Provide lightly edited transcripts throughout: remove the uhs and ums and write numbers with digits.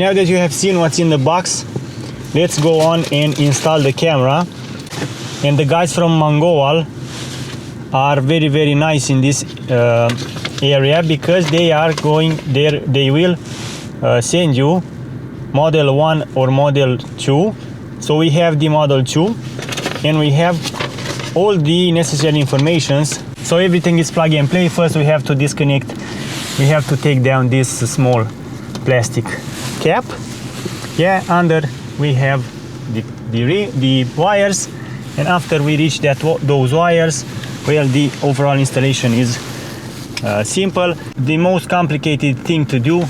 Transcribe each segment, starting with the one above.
now that you have seen what's in the box, let's go on and install the camera. And the guys from Mangoal are very nice in this area, because they are going there. They will send you model 1 or model 2. So we have the model 2, and we have all the necessary informations. So everything is plug and play. First we have to disconnect, we have to take down this small plastic cap. Yeah, under we have the wires, and after we reach those wires, well, the overall installation is simple. The most complicated thing to do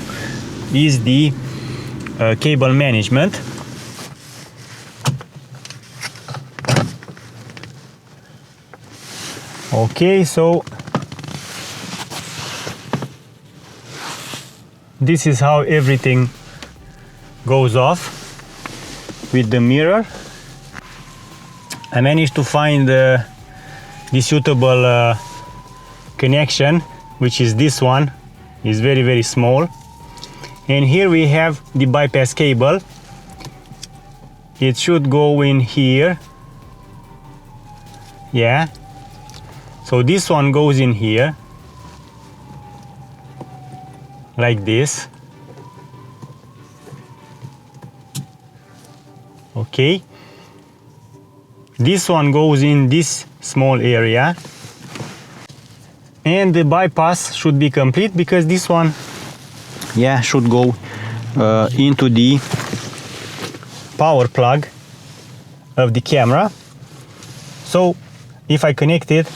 is the cable management. Okay, so this is how everything goes off with the mirror. I managed to find the suitable connection, which is this one. Is very small. And here we have the bypass cable. It should go in here. Yeah. So this one goes in here, like this. Okay. This one goes in this small area. And the bypass should be complete, because this one, yeah, should go into the power plug of the camera. So if I connect it,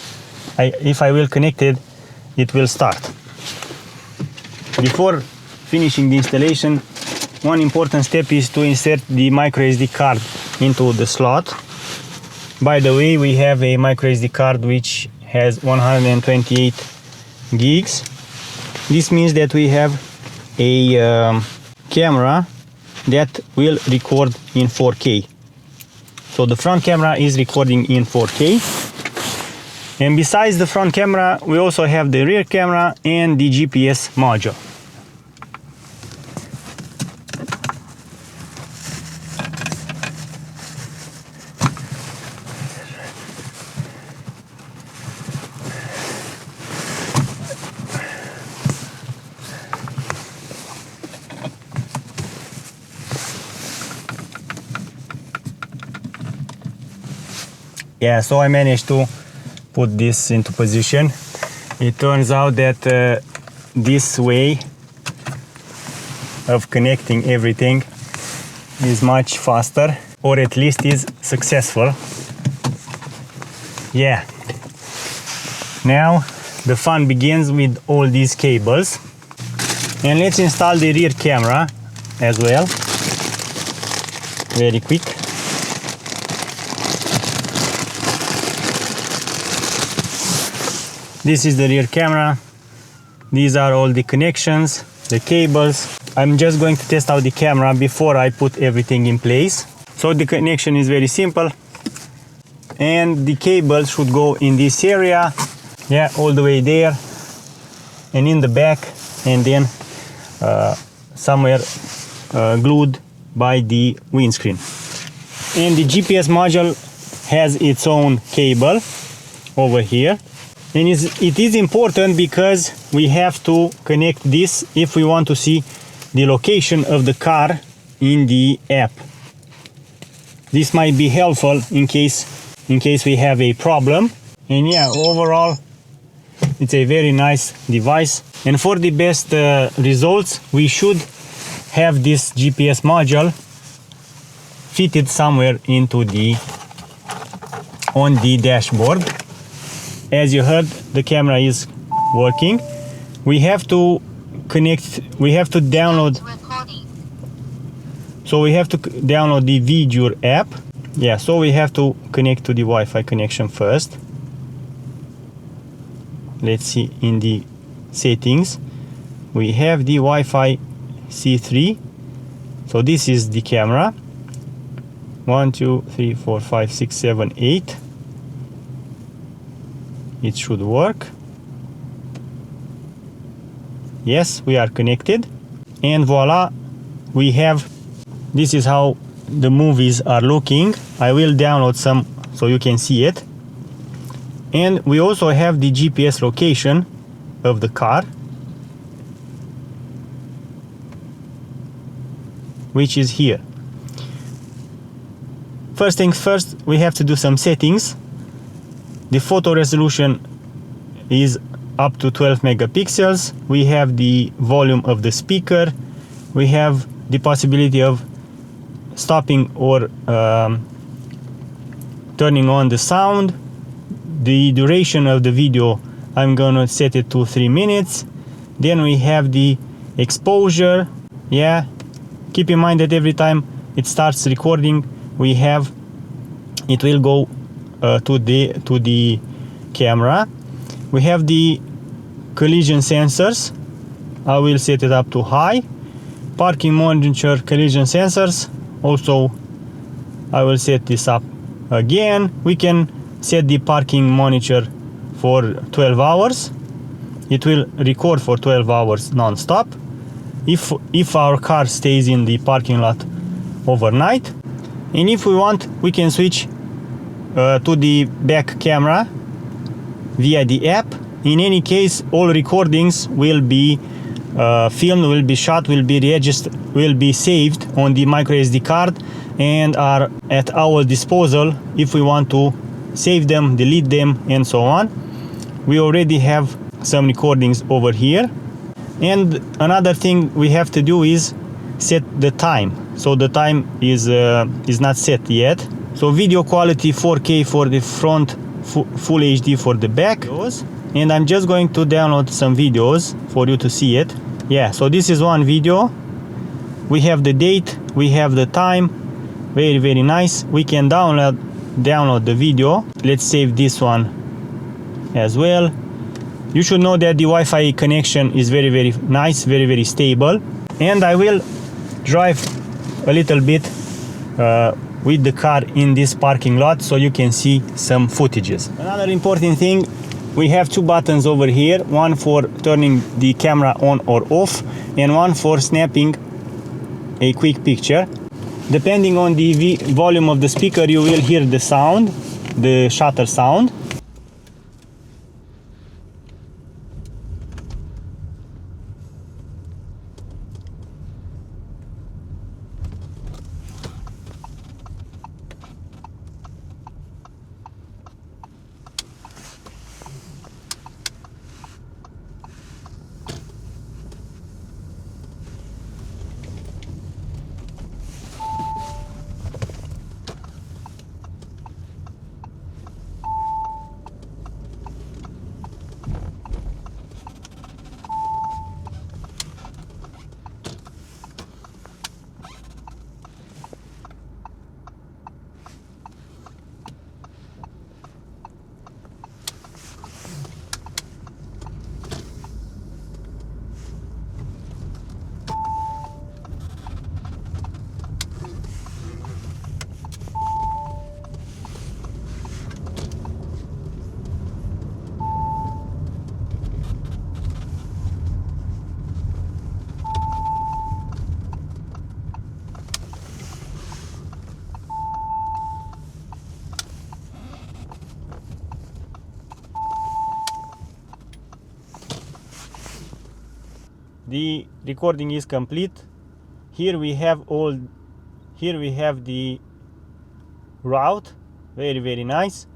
if I will connect it, it will start. Before finishing the installation, one important step is to insert the micro SD card into the slot. By the way, we have a micro SD card which has 128 gigs. This means that we have a camera that will record in 4K. So the front camera is recording in 4K. And besides the front camera, we also have the rear camera and the GPS module. Yeah, so I managed to put this into position. It turns out that this way of connecting everything is much faster, or at least is successful. Yeah. Now the fun begins with all these cables. And let's install the rear camera as well. Very quick. This is the rear camera. These are all the connections, the cables. I'm just going to test out the camera before I put everything in place. So the connection is very simple. And the cable should go in this area. Yeah, all the way there. And in the back. And then somewhere glued by the windscreen. And the GPS module has its own cable over here. And it is important because we have to connect this if we want to see the location of the car in the app. This might be helpful in case we have a problem. And yeah, overall it's a very nice device. And for the best results, we should have this GPS module fitted somewhere on the dashboard. As you heard, the camera is working. We have to download. So we have to download the VJur app. Yeah, so we have to connect to the Wi-Fi connection first. Let's see, in the settings, we have the Wi-Fi C3. So this is the camera. 1, 2, 3, 4, 5, 6, 7, 8. It should work. Yes, we are connected. And voila, this is how the movies are looking. I will download some so you can see it. And we also have the GPS location of the car, which is here. First things first, we have to do some settings. The photo resolution is up to 12 megapixels. We have the volume of the speaker. We have the possibility of stopping or turning on the sound. The duration of the video, I'm gonna set it to 3 minutes. Then we have the exposure. Yeah, keep in mind that every time it starts recording, it will go to the camera. We have the collision sensors. I will set it up to high. Parking monitor, collision sensors. Also, I will set this up again. We can set the parking monitor for 12 hours. It will record for 12 hours non-stop. If our car stays in the parking lot overnight. And if we want, we can switch to the back camera via the app. In any case, all recordings will be filmed, will be shot, will be registered, will be saved on the micro SD card and are at our disposal if we want to save them, delete them, and so on. We already have some recordings over here. And another thing we have to do is set the time. So the time is not set yet. So video quality 4K for the front, full HD for the back. And I'm just going to download some videos for you to see it. Yeah, so this is one video. We have the date, we have the time. Very, very nice. We can download the video. Let's save this one as well. You should know that the Wi-Fi connection is very, very nice, very, very stable. And I will drive a little bit with the car in this parking lot so you can see some footages. Another important thing, we have two buttons over here, one for turning the camera on or off and one for snapping a quick picture. Depending on the volume of the speaker, you will hear the sound, the shutter sound. The recording is complete. Here we have the route, very, very nice.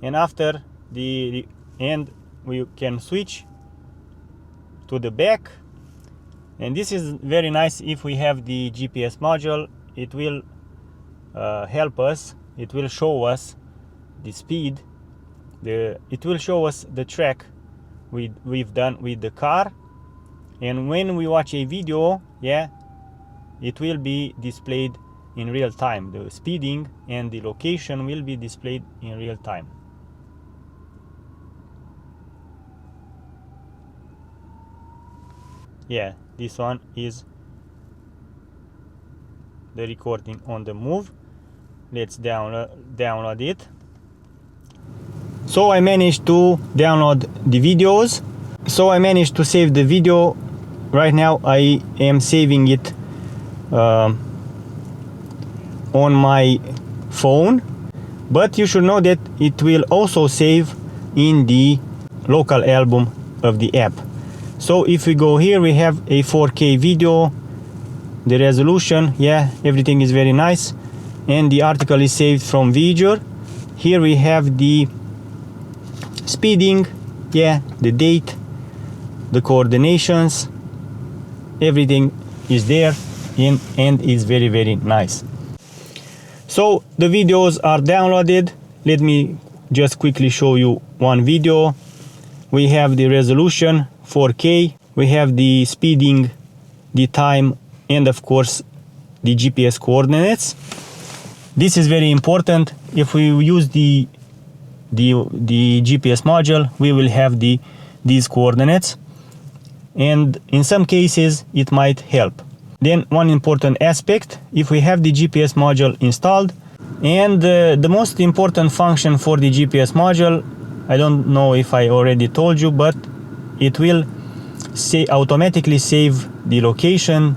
And after the end, we can switch to the back. And this is very nice. If we have the GPS module, it will help us. It will show us the speed. It will show us the track we've done with the car. And when we watch a video, yeah, it will be displayed in real time. The speeding and the location will be displayed in real time. Yeah, this one is the recording on the move. Let's download it. So I managed to download the videos. So I managed to save the video. Right now I am saving it on my phone, but you should know that it will also save in the local album of the app. So if we go here, we have a 4K video, the resolution, yeah, everything is very nice, and the article is saved from Visual. Here we have the speeding, yeah, the date, the coordinations, everything is there and is very, very nice. So the videos are downloaded. Let me just quickly show you one video. We have the resolution 4K, we have the speeding, the time, and of course the GPS coordinates. This is very important. If we use the GPS module, we will have these coordinates, and in some cases it might help. Then one important aspect, if we have the GPS module installed, and the most important function for the GPS module, I don't know if I already told you, but it will automatically save the location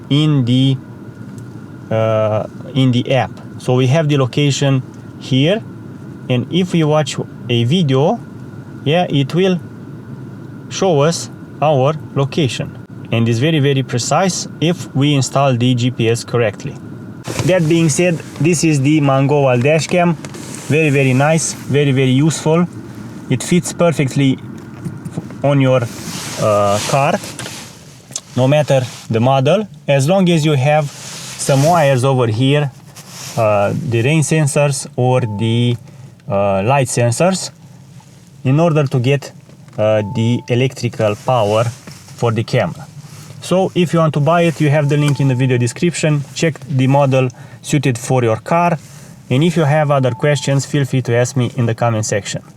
in the app. So we have the location here, and if we watch a video, yeah, it will show us our location, and is very, very precise if we install the GPS correctly. That being said, this is the Mangoal dashcam. Very, very nice, very, very useful. It fits perfectly on your car, no matter the model, as long as you have some wires over here, the rain sensors or the light sensors, in order to get the electrical power for the camera. So if you want to buy it, you have the link in the video description. Check the model suited for your car, and if you have other questions, feel free to ask me in the comment section.